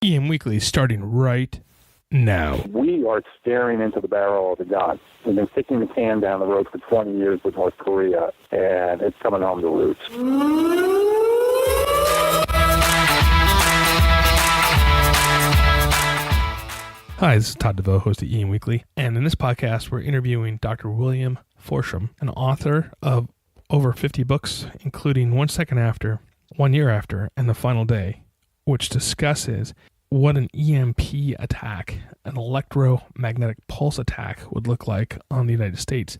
EM Weekly starting right now. We are staring into the barrel of the gun. We've been kicking the can down the road for 20 years with North Korea, and it's coming home to roots. Hi, this is Todd DeVoe, host of EM Weekly, and in this podcast, we're interviewing Dr. William Forctchen, an author of over 50 books, including 1 Second After, 1 Year After, and The Final Day, which discusses what an EMP attack, an electromagnetic pulse attack, would look like on the United States,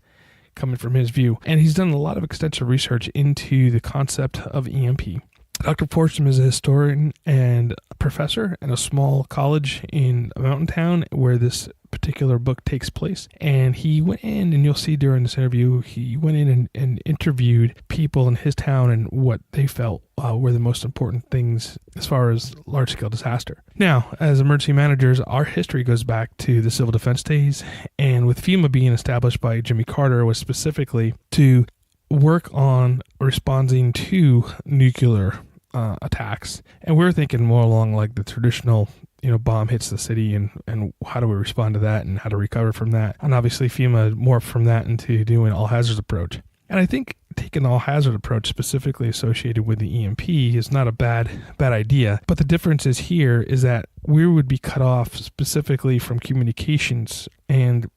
coming from his view. And he's done a lot of extensive research into the concept of EMP. Dr. Forctchen is a historian and a professor at a small college in a mountain town where this particular book takes place. And he went in, and you'll see during this interview, he went in and interviewed people in his town and what they felt were the most important things as far as large-scale disaster. Now, as emergency managers, our history goes back to the civil defense days, and with FEMA being established by Jimmy Carter was specifically to work on responding to nuclear attacks. And we're thinking more along like the traditional, bomb hits the city and how do we respond to that and how to recover from that. And obviously FEMA morphed from that into doing all hazards approach. And I think taking the all hazard approach specifically associated with the EMP is not a bad idea. But the difference is here is that we would be cut off specifically from communications, and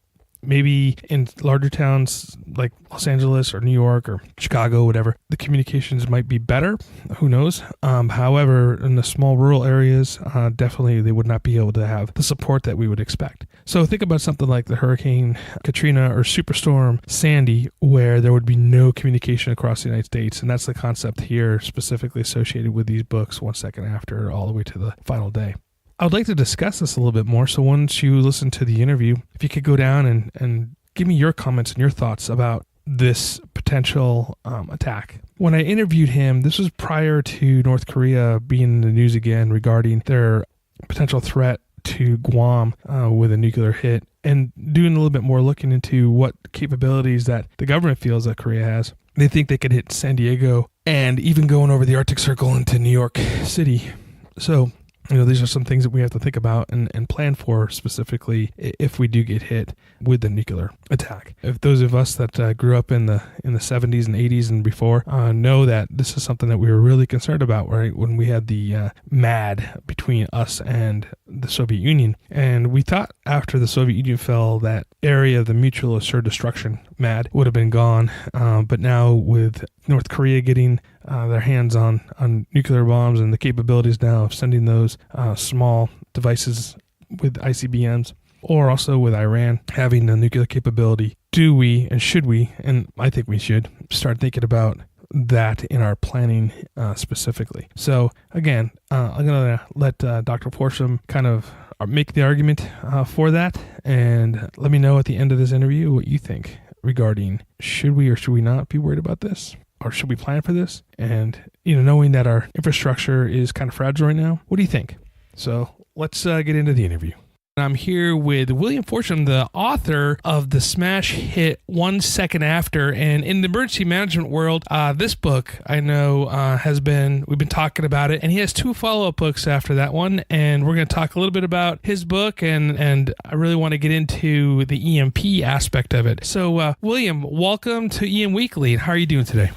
maybe in larger towns like Los Angeles or New York or Chicago, whatever, the communications might be better. Who knows? However, in the small rural areas, definitely they would not be able to have the support that we would expect. So think about something like the Hurricane Katrina or Superstorm Sandy, where there would be no communication across the United States. And that's the concept here specifically associated with these books, 1 Second After, all the way to The Final Day. I would like to discuss this a little bit more. So once you listen to the interview, if you could go down and give me your comments and your thoughts about this potential attack. When I interviewed him, this was prior to North Korea being in the news again regarding their potential threat to Guam with a nuclear hit, and doing a little bit more looking into what capabilities that the government feels that Korea has. They think they could hit San Diego and even going over the Arctic Circle into New York City. So these are some things that we have to think about and plan for specifically if we do get hit with the nuclear attack. If those of us that grew up in the 70s and 80s and before know that this is something that we were really concerned about, right? When we had the MAD between us and the Soviet Union. And we thought after the Soviet Union fell, that area of the mutual assured destruction, MAD, would have been gone. But now with North Korea getting their hands on nuclear bombs and the capabilities now of sending those small devices with ICBMs, or also with Iran having the nuclear capability, do we and should we, and I think we should, start thinking about that in our planning specifically. So again, I'm going to let Dr. Forctchen kind of make the argument for that, and let me know at the end of this interview what you think regarding should we or should we not be worried about this? Or should we plan for this? And, knowing that our infrastructure is kind of fragile right now, what do you think? So let's get into the interview. I'm here with William Forctchen, the author of the smash hit 1 Second After. And in the emergency management world, this book I know we've been talking about it, and he has 2 follow-up books after that one. And we're going to talk a little bit about his book, and I really want to get into the EMP aspect of it. So, William, welcome to EM Weekly. How are you doing today?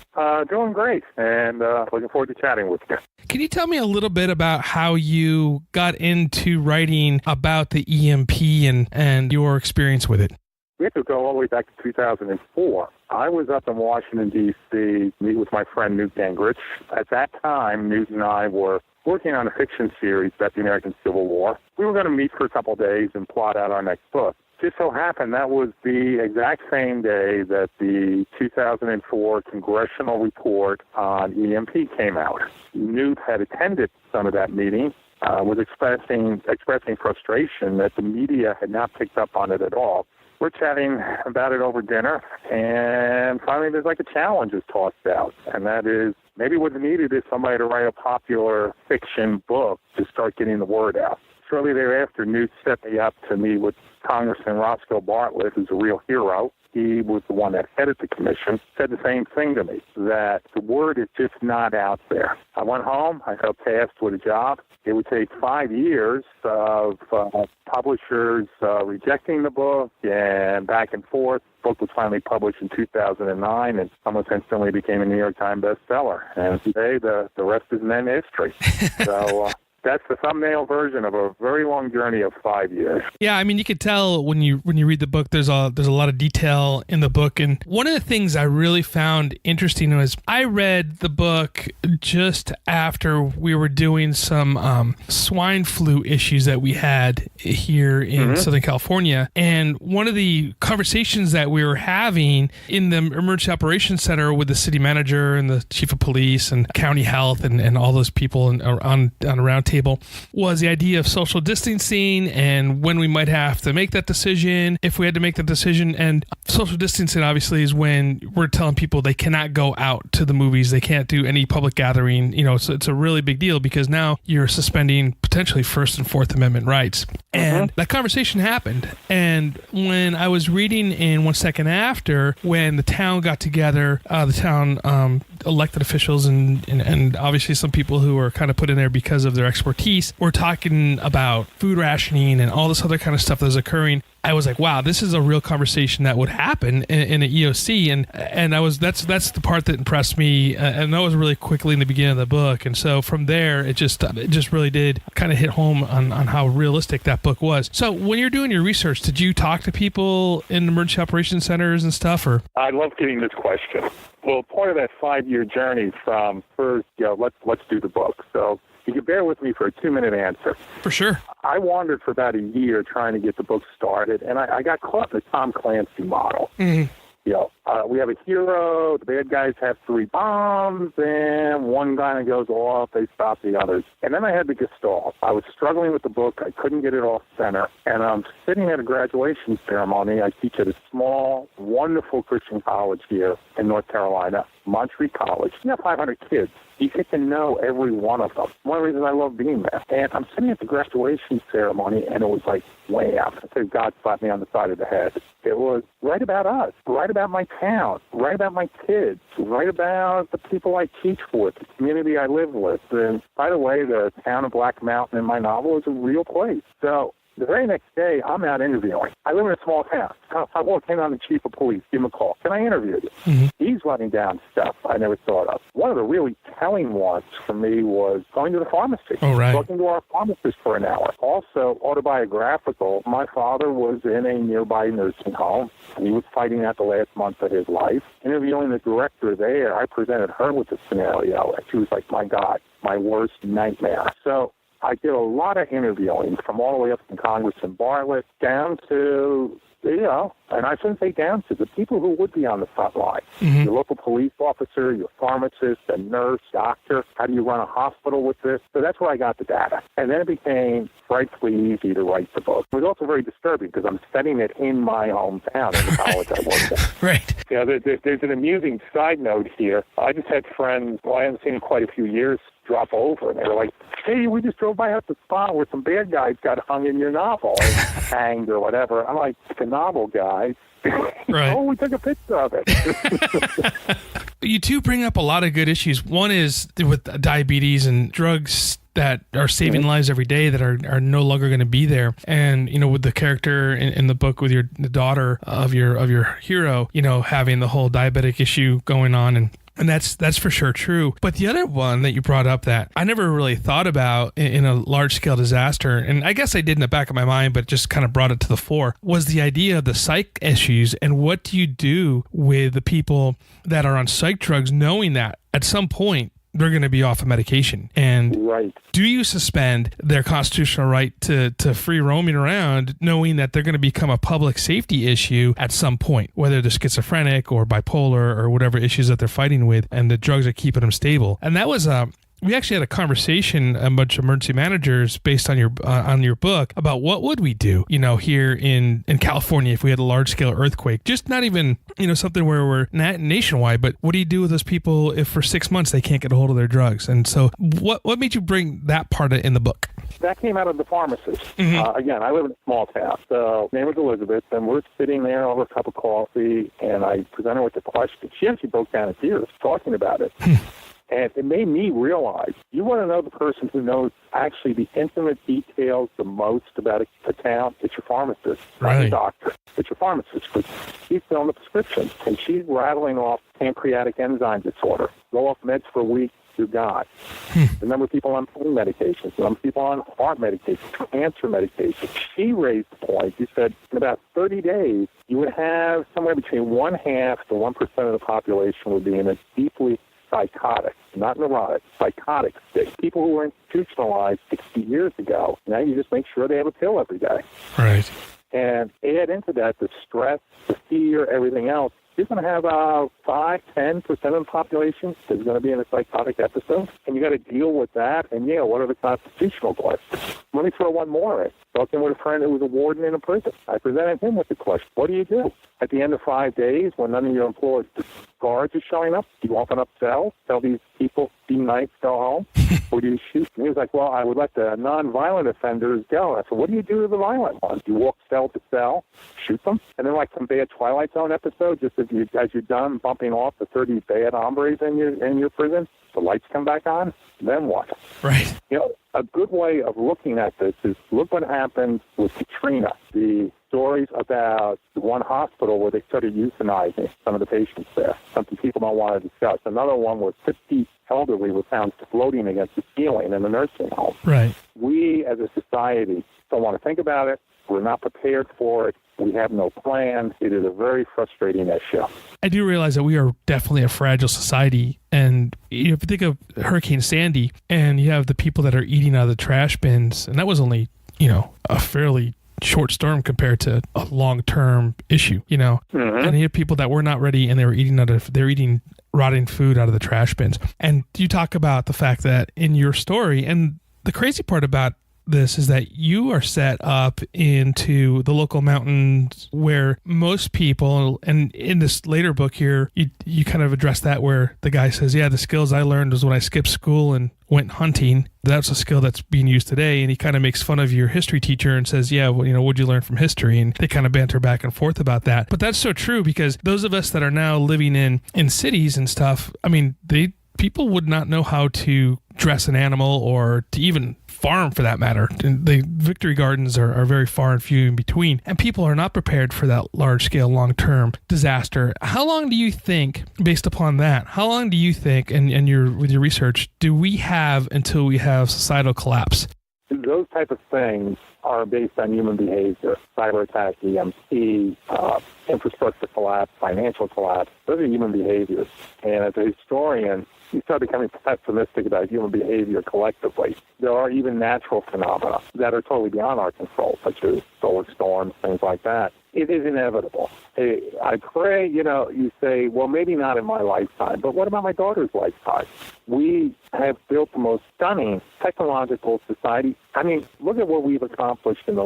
Doing great, and looking forward to chatting with you. Can you tell me a little bit about how you got into writing about the EMP and your experience with it? We have to go all the way back to 2004. I was up in Washington, D.C., meet with my friend Newt Gingrich. At that time, Newt and I were working on a fiction series about the American Civil War. We were going to meet for a couple of days and plot out our next book. Just so happened that was the exact same day that the 2004 congressional report on EMP came out. Newt had attended some of that meeting, was expressing frustration that the media had not picked up on it at all. We're chatting about it over dinner, and finally there's like a challenge is tossed out, and that is maybe what's needed is somebody to write a popular fiction book to start getting the word out. Shortly thereafter, Newt set me up to meet with Congressman Roscoe Bartlett, who's a real hero, he was the one that headed the commission, said the same thing to me, that the word is just not out there. I went home. I felt tasked with a job. It would take 5 years of publishers rejecting the book and back and forth. The book was finally published in 2009 and almost instantly became a New York Times bestseller. And today, the rest is then history. So that's the thumbnail version of a very long journey of 5 years. Yeah, I mean, you could tell when you read the book, there's a lot of detail in the book. And one of the things I really found interesting was I read the book just after we were doing some swine flu issues that we had here in Southern California. And one of the conversations that we were having in the Emergency Operations Center with the city manager and the chief of police and county health and all those people on a round table was the idea of social distancing and when we might have to make that decision, if we had to make that decision. And social distancing obviously is when we're telling people they cannot go out to the movies, they can't do any public gathering, so it's a really big deal because now you're suspending potentially First and Fourth Amendment rights. And that conversation happened. And when I was reading in 1 Second After, when the town got together, the town elected officials and obviously some people who were kind of put in there because of their expertise, were talking about food rationing and all this other kind of stuff that was occurring. I was like, wow, this is a real conversation that would happen in an EOC. And that's the part that impressed me. And that was really quickly in the beginning of the book. And so from there, it just really did kind of hit home on how realistic that book was. So when you're doing your research, did you talk to people in emergency operations centers and stuff? Or I love getting this question. Well, part of that 5-year journey from first, let's do the book. So you can bear with me for a 2-minute answer. For sure. I wandered for about a year trying to get the book started, and I got caught in the Tom Clancy model. Mm-hmm. We have a hero, the bad guys have 3 bombs, and one guy goes off, they stop the others. And then I had the Gestalt. I was struggling with the book, I couldn't get it off center, and I'm sitting at a graduation ceremony. I teach at a small, wonderful Christian college here in North Carolina, Montreat College. You have 500 kids. You get to know every one of them. One of the reasons I love being there. And I'm sitting at the graduation ceremony, and it was like, wham. I said, God slapped me on the side of the head. It was write about us, write about my town, write about my kids, write about the people I teach with, the community I live with. And by the way, the town of Black Mountain in my novel is a real place. So the very next day, I'm out interviewing. I live in a small town. I walk in on the chief of police, give him a call. Can I interview you? Mm-hmm. He's running down stuff I never thought of. One of the really telling ones for me was going to the pharmacy, talking to our pharmacist for an hour. Also, autobiographical, my father was in a nearby nursing home. He was fighting out the last month of his life. Interviewing the director there, I presented her with the scenario, and she was like, my God, my worst nightmare. So I did a lot of interviewing from all the way up from Congressman Bartlett down to, and I shouldn't say down to the people who would be on the front line. Mm-hmm. Your local police officer, your pharmacist, a nurse, doctor. How do you run a hospital with this? So that's where I got the data. And then it became frightfully easy to write the book. It was also very disturbing because I'm setting it in my hometown in the college I worked at. Right. There's an amusing side note here. I just had friends, I haven't seen in quite a few years, drop over, and they were like, hey, we just drove by at the spot where some bad guys got hung in your novel, or hanged or whatever. I'm like, it's a novel, guys. Right. Oh, we took a picture of it. You two bring up a lot of good issues. One is with diabetes and drugs that are saving lives every day that are no longer going to be there. And, with the character in the book with the daughter of your hero, having the whole diabetic issue going on, and that's for sure true. But the other one that you brought up that I never really thought about in a large-scale disaster, and I guess I did in the back of my mind, but just kind of brought it to the fore, was the idea of the psych issues. And what do you do with the people that are on psych drugs knowing that at some point they're going to be off of medication? And do you suspend their constitutional right to free roaming around, knowing that they're going to become a public safety issue at some point, whether they're schizophrenic or bipolar or whatever issues that they're fighting with, and the drugs are keeping them stable? And that was we actually had a conversation, a bunch of emergency managers, based on your book, about what would we do, here in California if we had a large scale earthquake. Just not even, something where we're nationwide, but what do you do with those people if for 6 months they can't get a hold of their drugs? And so what made you bring that part in the book? That came out of the pharmacist. Again, I live in a small town. So her name was Elizabeth, and we're sitting there over a cup of coffee, and I present her with the question. She actually broke down in tears talking about it. And it made me realize, you want to know the person who knows actually the intimate details the most about a town? It's your pharmacist, not your doctor. It's your pharmacist, because she's filling the prescription, and she's rattling off pancreatic enzyme disorder. Go off meds for a week, you're gone. The number of people on pain medications, the number of people on heart medications, cancer medications. She raised the point. She said in about 30 days, you would have somewhere between 1/2 to 1% of the population would be in a deeply psychotic, not neurotic, psychotic state. People who were institutionalized 60 years ago, now you just make sure they have a pill every day. Right. And add into that the stress, the fear, everything else. You're going to have 5-10% of the population that's going to be in a psychotic episode, and you got to deal with that. And what are the constitutional questions? Let me throw one more in. Talking with a friend who was a warden in a prison, I presented him with the question: what do you do at the end of 5 days when none of your employees, guards are showing up? Do you open up cells, tell these people, be nice, go home, or do you shoot? And he was like, well, I would let the non-violent offenders go. I said, what do you do to the violent ones? You walk cell to cell, shoot them, and then like some bad Twilight Zone episode, just as you're done bumping off the 30 bad hombres in your prison, the lights come back on, then what? Right. A good way of looking at this is look what happened with Katrina. The stories about the one hospital where they started euthanizing some of the patients there, something people don't want to discuss. Another one where 50 elderly were found floating against the ceiling in a nursing home. Right. We as a society don't want to think about it. We're not prepared for it. We have no plan. It is a very frustrating issue. I do realize that we are definitely a fragile society. And if you think of Hurricane Sandy and you have the people that are eating out of the trash bins, and that was only, a fairly short storm compared to a long-term issue, and you have people that were not ready and they were eating rotting food out of the trash bins. And you talk about the fact that in your story, and the crazy part about this is that you are set up into the local mountains where most people, and in this later book here, you kind of address that where the guy says, the skills I learned was when I skipped school and went hunting. That's a skill that's being used today. And he kind of makes fun of your history teacher and says, what'd you learn from history? And they kind of banter back and forth about that. But that's so true, because those of us that are now living in cities and stuff, people would not know how to dress an animal or to even farm for that matter. The victory gardens are very far and few in between, and people are not prepared for that large scale, long term disaster. How long do you think, based upon that, with your research, do we have until we have societal collapse? Those type of things are based on human behavior. Cyber attack, EMP, infrastructure collapse, financial collapse. Those are human behaviors. And as a historian, you start becoming pessimistic about human behavior collectively. There are even natural phenomena that are totally beyond our control, such as solar storms, things like that. It is inevitable. I pray, you say, well, maybe not in my lifetime, but what about my daughter's lifetime? We have built the most stunning technological society. Look at what we've accomplished since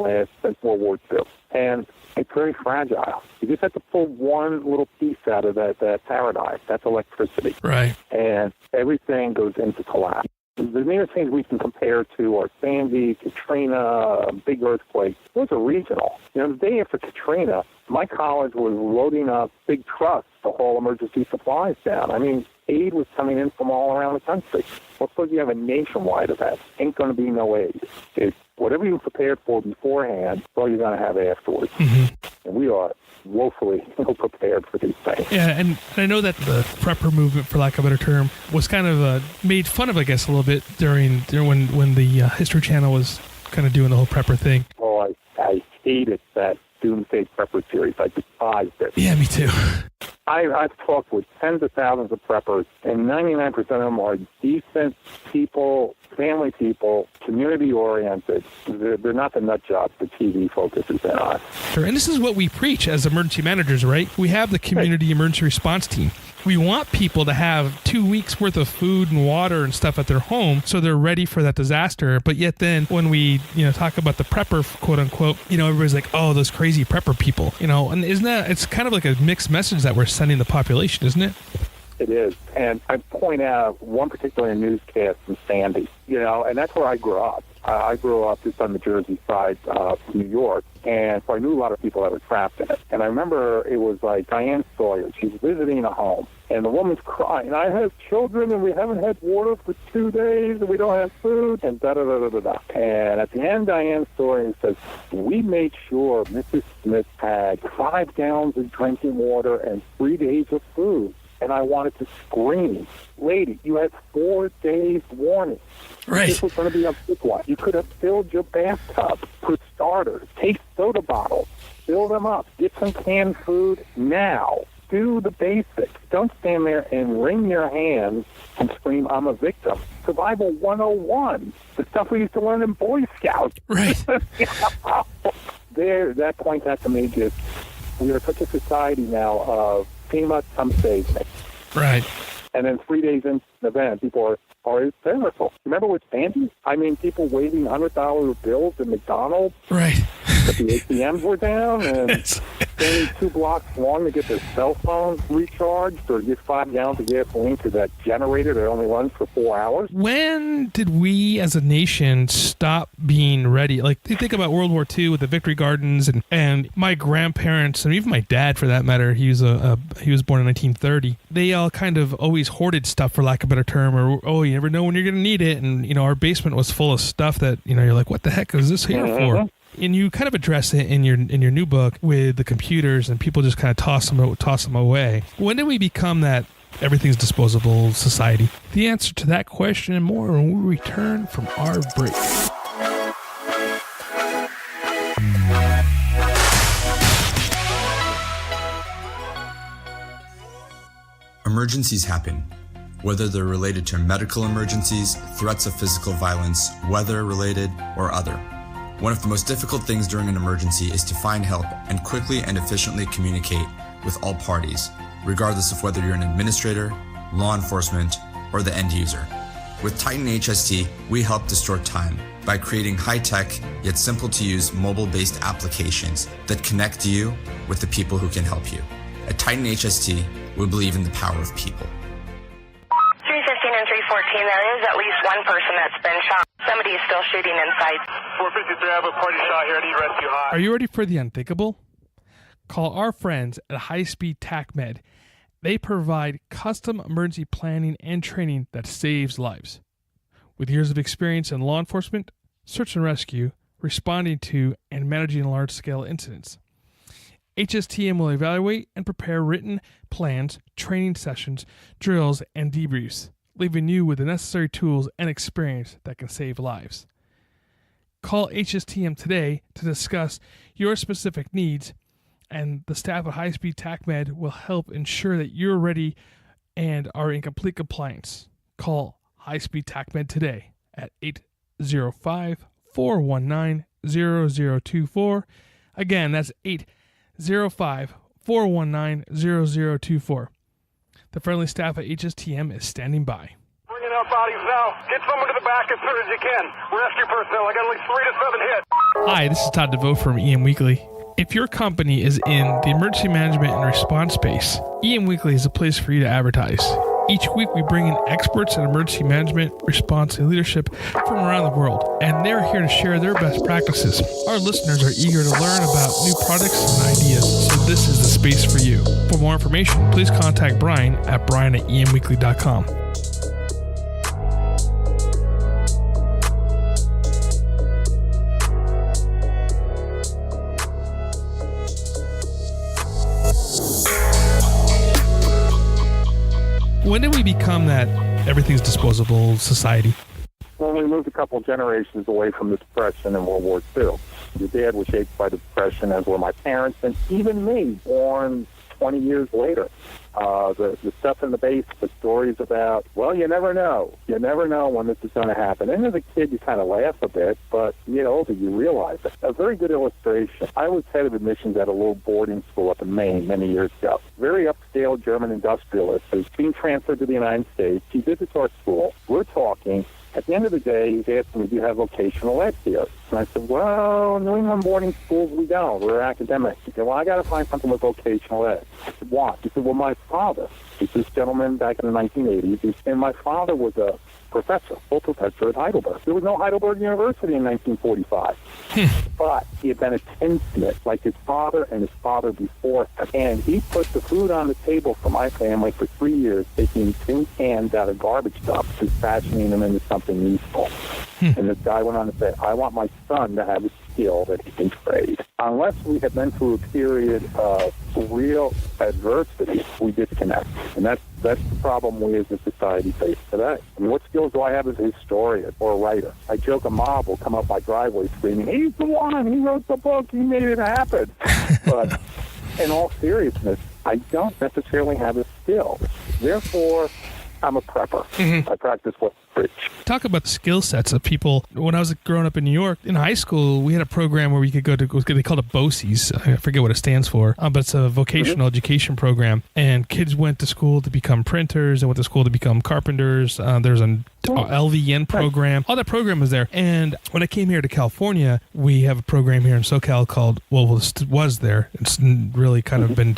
World War II. And it's very fragile. You just have to pull one little piece out of that paradigm. That's electricity. Right. And everything goes into collapse. The nearest things we can compare to are Sandy, Katrina, big earthquake. Those are regional. The day after Katrina, my college was loading up big trucks to haul emergency supplies down. Aid was coming in from all around the country. Well, suppose you have a nationwide event. Ain't going to be no aid. It's whatever you prepared for beforehand, all you're going to have afterwards. Mm-hmm. And we are woefully ill-prepared for these things. Yeah, and I know that the prepper movement, for lack of a better term, was kind of made fun of, I guess, a little bit during when the History Channel was kind of doing the whole prepper thing. Oh, I hated that Doomsday Prepper series. I despised it. Yeah, me too. I've talked with tens of thousands of preppers, and 99% of them are decent people, family people, community-oriented. They're not the nut jobs the TV focuses on. Sure, and this is what we preach as emergency managers, right? We have the community emergency response team. we want people to have 2 weeks worth of food and water and stuff at their home so they're ready for that disaster. But yet then when we, talk about the prepper, quote unquote, everybody's like, oh, those crazy prepper people, and isn't that, it's kind of like a mixed message that we're sending the population, isn't it? It is. And I point out one particular newscast from Sandy, and that's where I grew up. I grew up just on the Jersey side of New York, and so I knew a lot of people that were trapped in it. And I remember it was like Diane Sawyer. She's visiting a home, and the woman's crying, I have children, and we haven't had water for 2 days, and we don't have food, and da-da-da-da-da-da. And at the end, Diane Sawyer says, we made sure Mrs. Smith had 5 gallons of drinking water and 3 days of food. And I wanted to scream, lady, you had 4 days warning. Right. This was going to be a big one. You could have filled your bathtub, put starters, take soda bottles, fill them up, get some canned food now. Do the basics. Don't stand there and wring your hands and scream, I'm a victim. Survival 101, the stuff we used to learn in Boy Scouts. Right. That points out to me just, we are such a society now of FEMA, come save me. Right. And then 3 days into the event, people are hysterical. Remember with Sandy? I mean, people waving $100 bills at McDonald's. Right. But the ATMs were down, and standing 2 blocks long to get their cell phone recharged or get 5 gallons of gasoline to that generator that only runs for 4 hours. When did we as a nation stop being ready? Like, you think about World War II with the Victory Gardens, and my grandparents, and even my dad for that matter, he was born in 1930. They all kind of always hoarded stuff, for lack of a better term, or, oh, you never know when you're going to need it. And, our basement was full of stuff that, you're like, what the heck is this here for? And you kind of address it in your new book with the computers, and people just kind of toss them away. When did we become that everything's disposable society? The answer to that question and more when we return from our break. Emergencies happen, whether they're related to medical emergencies, threats of physical violence, weather-related, or other. One of the most difficult things during an emergency is to find help and quickly and efficiently communicate with all parties, regardless of whether you're an administrator, law enforcement, or the end user. With Titan HST, we help distort time by creating high-tech yet simple-to-use mobile-based applications that connect you with the people who can help you. At Titan HST, we believe in the power of people. 315 and 314, there is at least one person that's been shot. Somebody is still shooting inside. 453, I have a party shot here. I need rescue high. Are you ready for the unthinkable? Call our friends at High Speed TACMed. They provide custom emergency planning and training that saves lives. With years of experience in law enforcement, search and rescue, responding to and managing large-scale incidents, HSTM will evaluate and prepare written plans, training sessions, drills, and debriefs, leaving you with the necessary tools and experience that can save lives. Call HSTM today to discuss your specific needs, and the staff at High Speed TACMed will help ensure that you're ready and are in complete compliance. Call High Speed TACMed today at 805-419-0024. Again, that's 805-419-0024. The friendly staff at HSTM is standing by. Bringing out bodies now. Get someone to the back as soon as you can. Rescue personnel. I got at least 3 to 7 hits. Hi, this is Todd DeVoe from EM Weekly. If your company is in the emergency management and response space, EM Weekly is a place for you to advertise. Each week we bring in experts in emergency management, response, and leadership from around the world, and they're here to share their best practices. Our listeners are eager to learn about new products and ideas, so this is the space for you. For more information, please contact Brian at emweekly.com. When did we become that everything's disposable society? Well, we moved a couple generations away from the Depression in World War II. Your dad was shaped by the Depression, as were my parents, and even me, born 20 years later. The stuff in the base, the stories about, well, you never know. You never know when this is going to happen. And as a kid, you kind of laugh a bit, but you get older, you realize it. A very good illustration. I was head of admissions at a little boarding school up in Maine many years ago. Very upscale German industrialist who's being transferred to the United States. He visits our school. We're talking. At the end of the day, he's asking me, do you have vocational ed here? And I said, well, New England boarding schools, we don't. We're academic. He said, well, I got to find something with vocational ed. I said, why? He said, well, my father, he's this gentleman back in the 1980s, and my father was a professor, full professor at Heidelberg. There was no Heidelberg University in 1945. But he had been a tinsmith like his father and his father before him. And he put the food on the table for my family for 3 years, taking tin cans out of garbage dumps and fashioning them into something useful. And this guy went on to say, I want my son to have a skill that he can trade. Unless we have been through a period of real adversity, we disconnect. And that's the problem we as a society face today. I mean, what skills do I have as a historian or a writer? I joke a mob will come up my driveway screaming, he's the one, he wrote the book, he made it happen. But in all seriousness, I don't necessarily have a skill. Therefore, I'm a prepper. I practice what I preach. Talk about the skill sets of people. When I was growing up in New York, in high school, we had a program where we could go to, they called it BOCES. I forget what it stands for, but it's a vocational education program. And kids went to school to become printers. They went to school to become carpenters. There's an LVN program. All that program was there. And when I came here to California, we have a program here in SoCal called, was there. It's really kind of been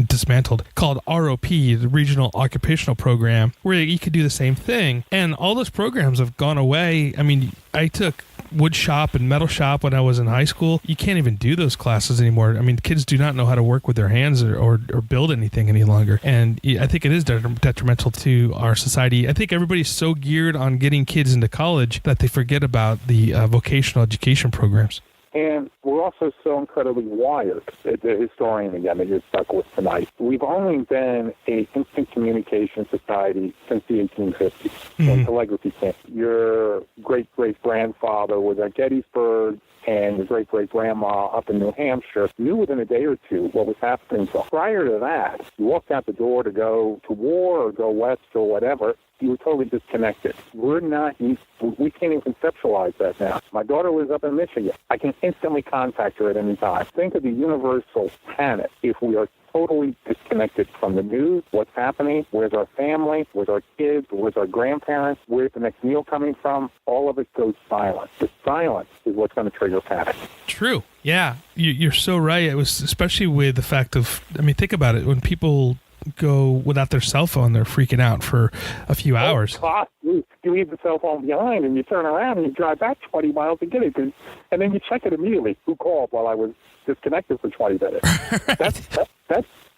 dismantled, called ROP, the Regional Occupational Program, where you could do the same thing. And all those programs have gone away. I mean, I took wood shop and metal shop when I was in high school. You can't even do those classes anymore. I mean, kids do not know how to work with their hands or build anything any longer. And I think it is detrimental to our society. I think everybody's so geared on getting kids into college that they forget about the vocational education programs. And we're also so incredibly wired, the historian again that you're stuck with tonight. We've only been an instant communication society since the 1850s, when telegraphy came. Your great-great-grandfather was at Gettysburg, and your great-great-grandma up in New Hampshire knew within a day or two what was happening. So prior to that, you walked out the door to go to war or go west or whatever, you were totally disconnected. We can't even conceptualize that now. My daughter lives up in Michigan. I can instantly contact her at any time. Think of the universal panic if we are totally disconnected from the news, what's happening, where's our family, where's our kids, where's our grandparents, where's the next meal coming from. All of it goes silent. The silence is what's going to trigger panic. True. Yeah, you're so right. It was especially with the fact of, I mean, think about it. When people go without their cell phone, they're freaking out for a few hours. You leave the cell phone behind and you turn around and you drive back 20 miles to get it. And then you check it immediately. Who called while I was disconnected for 20 minutes?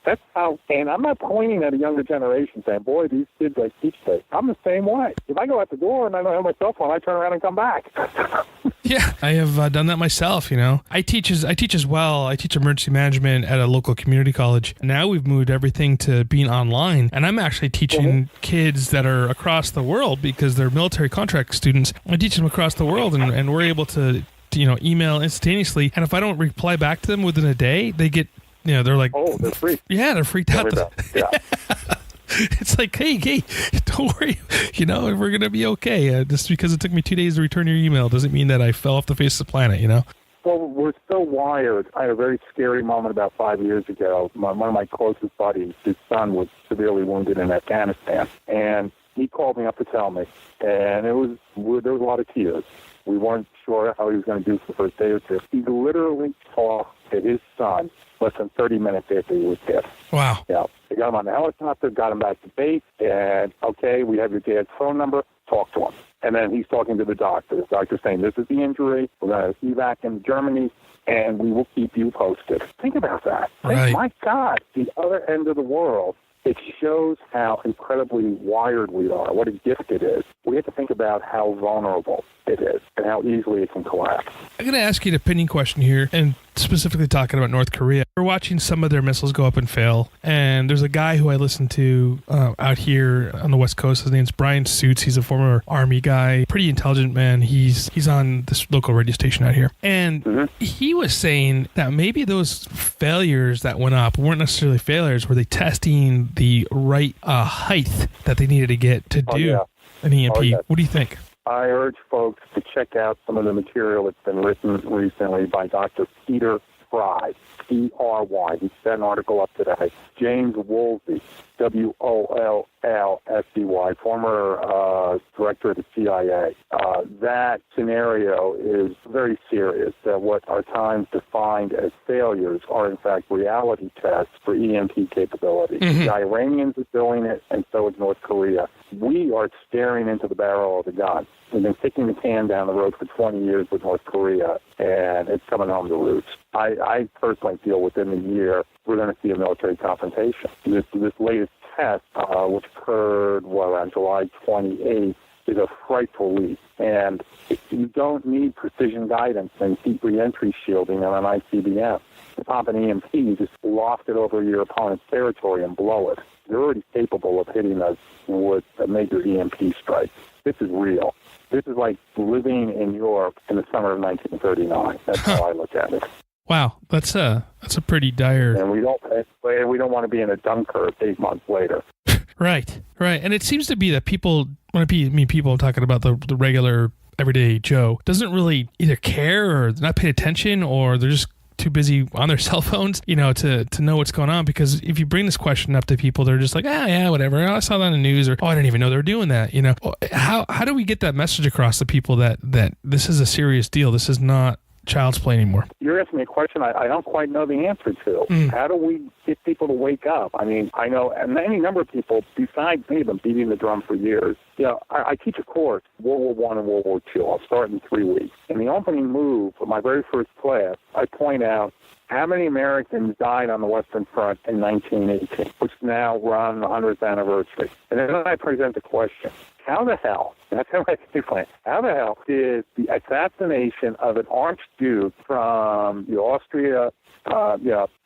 That's how, and I'm not pointing at a younger generation saying, boy, these kids like teach this. I'm the same way. If I go out the door and I don't have my cell phone, I turn around and come back. Yeah, I have done that myself, you know. I teach as well. I teach emergency management at a local community college. Now we've moved everything to being online, and I'm actually teaching kids that are across the world because they're military contract students. I teach them across the world, and we're able to, email instantaneously. And if I don't reply back to them within a day, they get, they're like, oh, they're freaked. Yeah, they're freaked out. Yeah. It's like, hey, don't worry. We're going to be okay. Just because it took me 2 days to return your email doesn't mean that I fell off the face of the planet, Well, we're so wired. I had a very scary moment about 5 years ago. One of my closest buddies, his son was severely wounded in Afghanistan. And he called me up to tell me. And there was a lot of tears. We weren't sure how he was going to do for the first day or two. He literally talked to his son less than 30 minutes after he was hit. Wow. Yeah. They got him on the helicopter, got him back to base, and, okay, we have your dad's phone number, talk to him. And then he's talking to the doctor. The doctor's saying, this is the injury, we're going to evac in Germany, and we will keep you posted. Think about that. Right. My God, the other end of the world. It shows how incredibly wired we are, what a gift it is. We have to think about how vulnerable it is and how easily it can collapse. I'm going to ask you an opinion question here, and specifically talking about North Korea. We're watching some of their missiles go up and fail, and there's a guy who I listen to out here on the West Coast. His name's Brian Suits. He's a former Army guy, pretty intelligent man. He's on this local radio station out here, and he was saying that maybe those failures that went up weren't necessarily failures. Were they testing the right height that they needed to get to do an EMP? What do you think? I urge folks to check out some of the material that's been written recently by Dr. Peter Fry, P-R-Y. He sent an article up today. James Woolsey, W-O-L-L-S-E-Y, former director of the CIA. That scenario is very serious, that what are times defined as failures are in fact reality tests for EMP capability. The Iranians are doing it, and so is North Korea. We are staring into the barrel of the gun. We've been kicking the can down the road for 20 years with North Korea, and it's coming home to roost. I personally feel within the year we're going to see a military confrontation. This latest test, which occurred around July 28th, is a frightful leap. And you don't need precision guidance and deep reentry shielding on an ICBM. To pop an EMP, you just loft it over your opponent's territory and blow it. They're already capable of hitting us with a major EMP strike. This is real. This is like living in Europe in the summer of 1939. That's how I look at it. Wow, that's a pretty dire. And we don't want to be in a Dunkirk 8 months later. Right. And it seems to be that people, when people talking about the regular everyday Joe, doesn't really either care or not pay attention, or they're just too busy on their cell phones, to know what's going on. Because if you bring this question up to people, they're just like, yeah, whatever. I saw that on the news, or I didn't even know they were doing that. How do we get that message across to people that this is a serious deal? This is not child's play anymore. You're asking me a question I don't quite know the answer to. How do we get people to wake up? I mean, I know any number of people, besides me, have been beating the drum for years. I teach a course, World War I and World War II. I'll start in 3 weeks. In the opening move of my very first class, I point out how many Americans died on the Western Front in 1918, which is now run the 100th anniversary. And then I present the question, how the hell, that's how I explain it, how the hell did the assassination of an archduke from the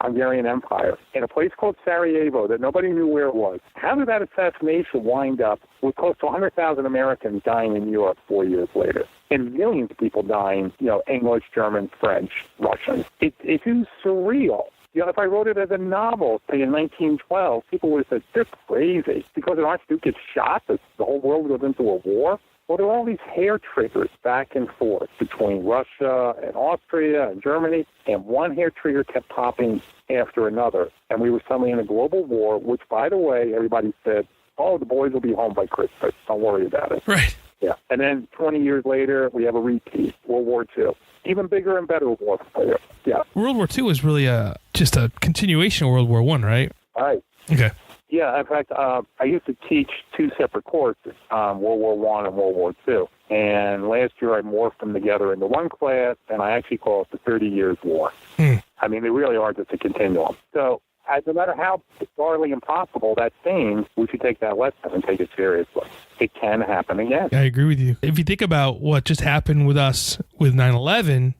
Hungarian Empire in a place called Sarajevo that nobody knew where it was, how did that assassination wind up with close to 100,000 Americans dying in Europe 4 years later? And millions of people dying, English, German, French, Russian. It is surreal. If I wrote it as a novel, say in 1912, people would have said, they're crazy. Because an archduke gets shot, the whole world goes into a war. Well, there are all these hair triggers back and forth between Russia and Austria and Germany, and one hair trigger kept popping after another. And we were suddenly in a global war, which, by the way, everybody said, the boys will be home by Christmas. Don't worry about it. Right. Yeah. And then 20 years later, we have a repeat, World War II. Even bigger and better warfare. Yeah. World War II was really just a continuation of World War I, right? Right. Okay. Yeah, in fact, I used to teach 2 separate courses, World War I and World War II. And last year I morphed them together into one class, and I actually call it the 30 Years' War. I mean, they really are just a continuum. So no matter how bizarrely impossible that seems, we should take that lesson and take it seriously. It can happen again. I agree with you. If you think about what just happened with us with 9/11,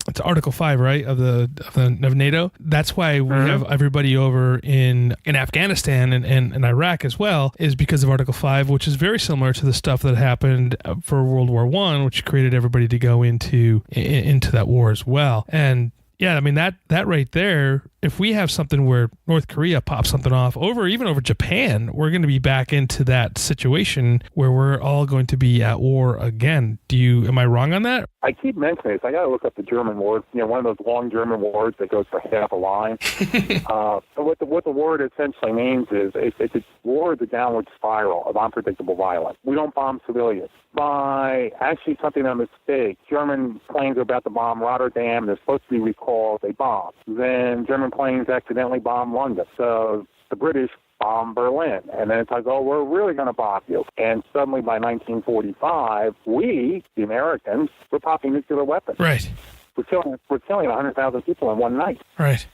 it's Article 5, right, of NATO. That's why we have everybody over in Afghanistan and Iraq as well, is because of Article 5, which is very similar to the stuff that happened for World War I, which created everybody to go into that war as well. And yeah, I mean, that right there, if we have something where North Korea pops something off even over Japan, we're going to be back into that situation where we're all going to be at war again. Am I wrong on that? I keep mentioning this. I got to look up the German word, one of those long German words that goes for half a line. What the word essentially means is it's a war of the downward spiral of unpredictable violence. We don't bomb civilians. By actually something on mistake, German planes are about to bomb Rotterdam. They're supposed to be recalled. They bomb. Then German planes accidentally bomb London. So the British bomb Berlin. And then it's like, we're really going to bomb you. And suddenly by 1945, we, the Americans, we're popping nuclear weapons. Right. We're killing 100,000 people in one night. Right.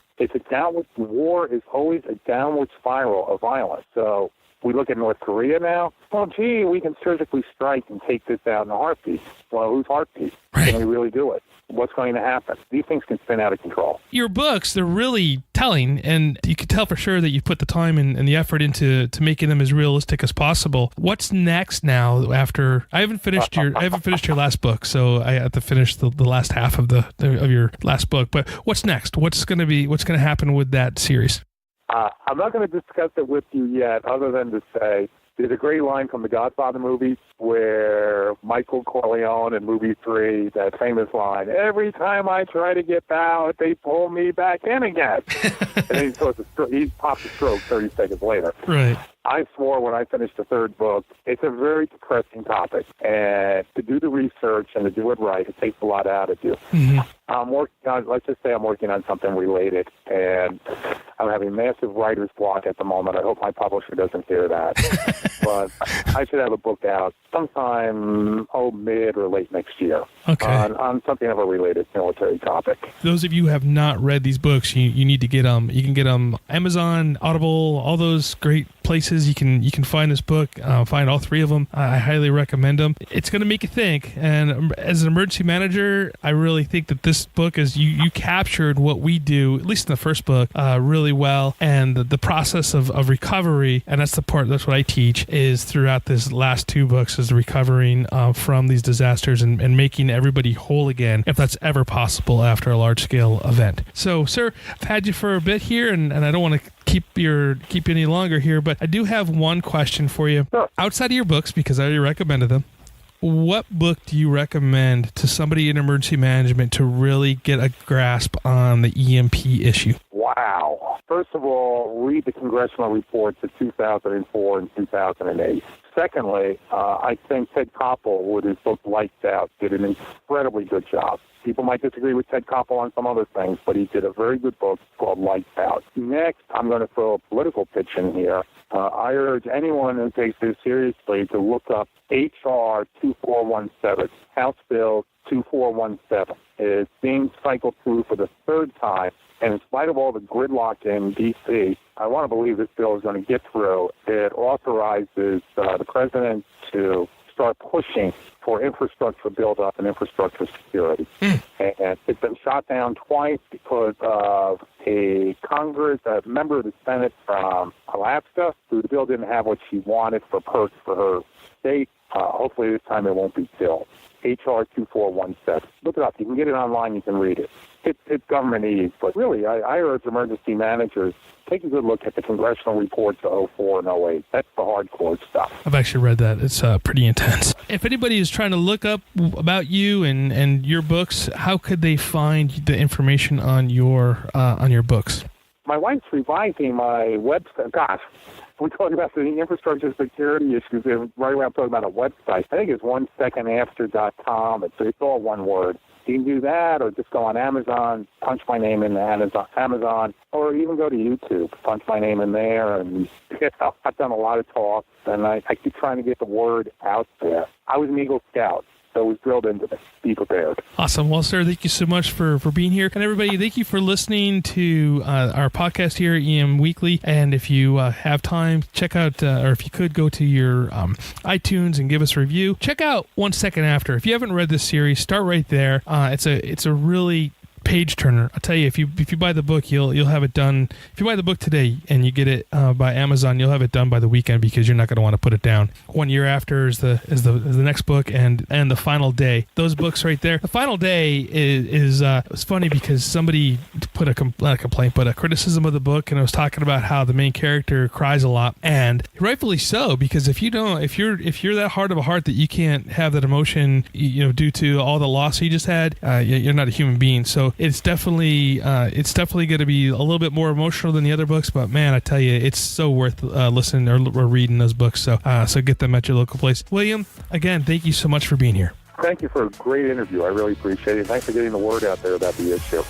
War is always a downward spiral of violence. So We look at North Korea now. Well, gee, we can surgically strike and take this out in a heartbeat. Well, whose heartbeat? Can we really do it? What's going to happen? These things can spin out of control. Your books, they're really telling, and you can tell for sure that you put the time and the effort into making them as realistic as possible. What's next now? After I haven't finished your last book, so I have to finish the last half of your last book. But what's next? What's going to happen with that series? I'm not going to discuss it with you yet, other than to say there's a great line from the Godfather movies where Michael Corleone in movie 3, that famous line, "Every time I try to get out, they pull me back in again." And then he pops a stroke 30 seconds later. Right. I swore when I finished the third book, it's a very depressing topic. And to do the research and to do it right, it takes a lot out of you. Mm-hmm. Let's just say I'm working on something related, and I'm having a massive writer's block at the moment. I hope my publisher doesn't hear that. But I should have a book out sometime, mid or late next year. Okay. On something of a related military topic. Those of you who have not read these books, you need to get them. You can get them Amazon, Audible, all those great places. You can find this book, find all three of them. I highly recommend them. It's going to make you think. And as an emergency manager, I really think that this book is you captured what we do, at least in the first book, really well. And the process of recovery, and that's what I teach, is throughout this last two books is recovering from these disasters and making everybody whole again, if that's ever possible after a large scale event. So, sir, I've had you for a bit here, and I don't want to keep you any longer here, but I do have one question for you. Sure. Outside of your books, because I already recommended them, what book do you recommend to somebody in emergency management to really get a grasp on the EMP issue? Wow. First of all, read the congressional reports of 2004 and 2008. Secondly, I think Ted Koppel, with his book Lights Out, did an incredibly good job. People might disagree with Ted Koppel on some other things, but he did a very good book called Lights Out. Next, I'm going to throw a political pitch in here. I urge anyone who takes this seriously to look up H.R. 2417, House Bill 2417. It's being cycled through for the third time, and in spite of all the gridlock in D.C., I want to believe this bill is going to get through. It authorizes the president to start pushing for infrastructure build-up and infrastructure security. And it's been shot down twice because of a member of the Senate from Alaska, who the bill didn't have what she wanted for perks for her state. Hopefully this time it won't be killed. H.R. 2417. Look it up. You can get it online. You can read it. It's government needs. But really, I urge emergency managers, take a good look at the congressional reports of 04 and 08. That's the hardcore stuff. I've actually read that. It's pretty intense. If anybody is trying to look up about you and your books, how could they find the information on your books? My wife's revising my website. Gosh, we're talking about the infrastructure security issues. Right around talking about a website. I think it's 1secondafter.com. It's all one word. You can do that, or just go on Amazon, punch my name in Amazon, or even go to YouTube, punch my name in there. And I've done a lot of talks, and I keep trying to get the word out there. I was an Eagle Scout, so it was drilled into me. Be prepared. Awesome. Well, sir, thank you so much for being here. And everybody, thank you for listening to our podcast here at EM Weekly. And if you have time, check out, or if you could, go to your iTunes and give us a review. Check out 1 Second After. If you haven't read this series, start right there. It's a really page turner. I'll tell you, if you buy the book, you'll have it done. If you buy the book today and you get it by Amazon, you'll have it done by the weekend, because you're not going to want to put it down. 1 year after is the next book, and The Final Day. Those books right there. The Final Day is it's funny because somebody put a criticism of the book, and I was talking about how the main character cries a lot, and rightfully so, because if you're that hard of a heart that you can't have that emotion, due to all the loss you just had, you're not a human being. So it's definitely going to be a little bit more emotional than the other books, but man, I tell you, it's so worth listening or reading those books. So get them at your local place. William, again, thank you so much for being here. Thank you for a great interview. I really appreciate it. Thanks for getting the word out there about the issue.